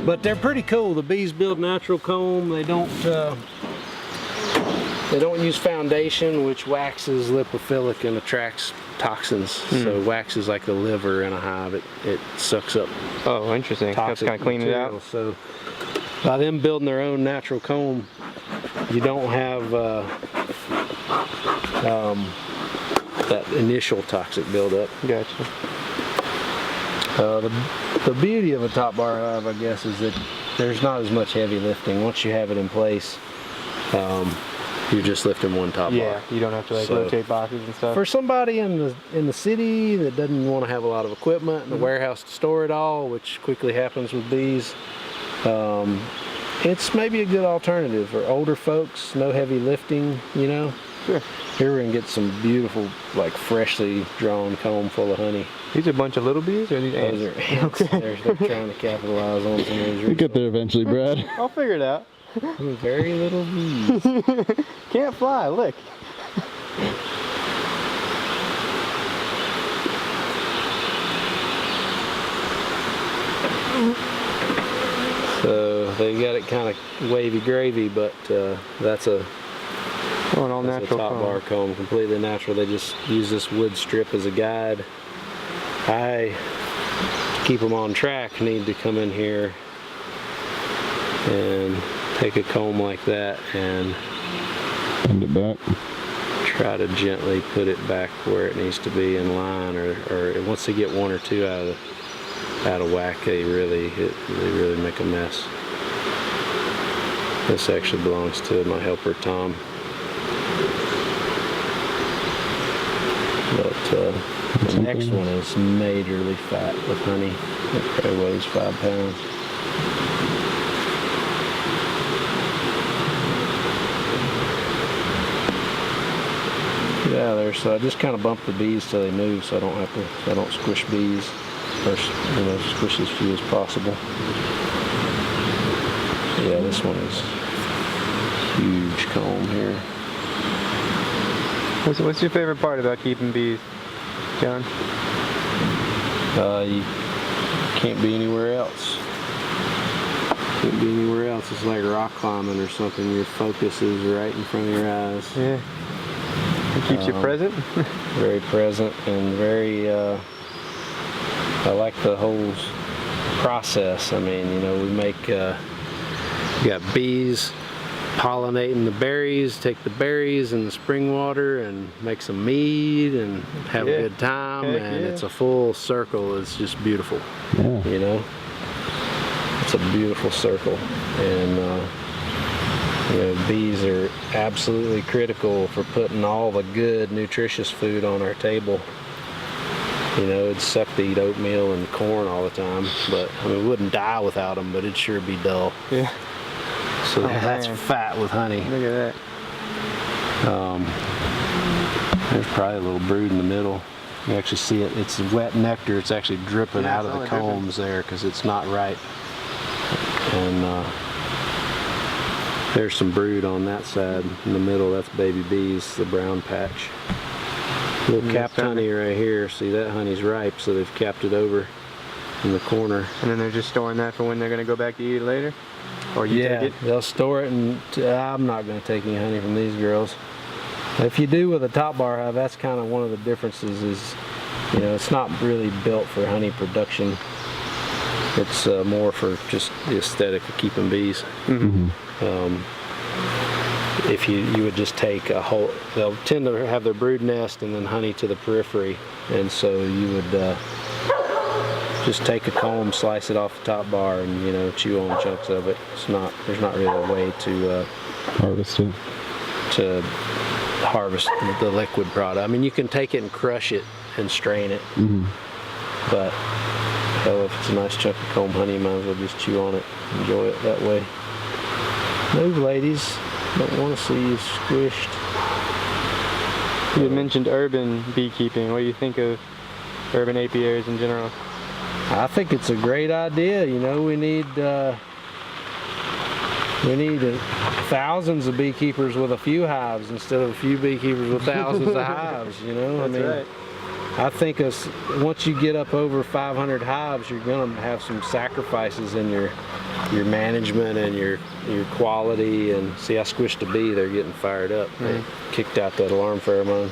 But they're pretty cool. The bees build natural comb. They don't use foundation, which waxes lipophilic and attracts toxins. So wax is like the liver in a hive. It sucks up. Oh, interesting. That's kind of clean it out. So by them building their own natural comb, you don't have that initial toxic buildup. Gotcha. The beauty of a top bar hive, I guess, is that there's not as much heavy lifting. Once you have it in place, you're just lifting one top bar. Yeah, you don't have to like rotate boxes and stuff. For somebody in the city that doesn't want to have a lot of equipment and a warehouse to store it all, which quickly happens with bees, it's maybe a good alternative. For older folks, no heavy lifting, you know. Sure. Here we're gonna get some beautiful, like freshly drawn comb full of honey. These are a bunch of little bees, or are these ants? Those are ants. Okay. They're trying to capitalize on some of these. You'll get there eventually, Brad. I'll figure it out. Very little bees. Can't fly, look. So they got it kind of wavy gravy, but that's a all natural top comb. bar comb, completely natural. They just use this wood strip as a guide. I, to keep them on track, need to come in here and take a comb like that and Bend it back. try to gently put it back where it needs to be in line, or once they get one or two out of whack, they really make a mess. This actually belongs to my helper Tom. But the next one is majorly fat with honey. It probably weighs 5 pounds. Yeah, there. So I just kind of bump the bees till they move, so I don't squish bees, or squish as few as possible. Yeah, this one is huge comb here. What's your favorite part about keeping bees, John? You can't be anywhere else. Can't be anywhere else. It's like rock climbing or something. Your focus is right in front of your eyes. Yeah. It keeps you present? Very present and very, I like the whole process. I mean, you know, we got bees pollinating the berries, take the berries and the spring water and make some mead and have a good time. Heck and yeah. It's a full circle. It's just beautiful. Yeah. You know, it's a beautiful circle. And you know, bees are absolutely critical for putting all the good, nutritious food on our table. You know, it'd suck to eat oatmeal and corn all the time, but I mean, we wouldn't die without them, but it'd sure be dull. Yeah. So that's fat with honey. Look at that. There's probably a little brood in the middle. You actually see it. It's wet nectar. It's actually dripping out of the combs there because it's not ripe. And there's some brood on that side in the middle. That's baby bees, the brown patch. Little capped honey right here. See, that honey's ripe, so they've capped it over in the corner. And then they're just storing that for when they're going to go back to eat it later? Or you take it? They'll store it, and I'm not going to take any honey from these girls. If you do with a top bar hive, that's kind of one of the differences is, you know, it's not really built for honey production. It's more for just the aesthetic of keeping bees. Mm-hmm. If you would just take a whole, they'll tend to have their brood nest and then honey to the periphery, and so you would just take a comb, slice it off the top bar, and you know, chew on chunks of it. There's not really a way to harvest it. To harvest the liquid product. I mean, you can take it and crush it and strain it, but hell, if it's a nice chunk of comb honey, you might as well just chew on it, enjoy it that way. Move, ladies. Don't want to see you squished. You had mentioned urban beekeeping. What do you think of urban apiaries in general? I think it's a great idea. You know, we need thousands of beekeepers with a few hives instead of a few beekeepers with thousands of hives. You know, That's right. I think once you get up over 500 hives, you're going to have some sacrifices in your your management and your quality. And see, I squished a bee, they're getting fired up. They kicked out that alarm pheromone.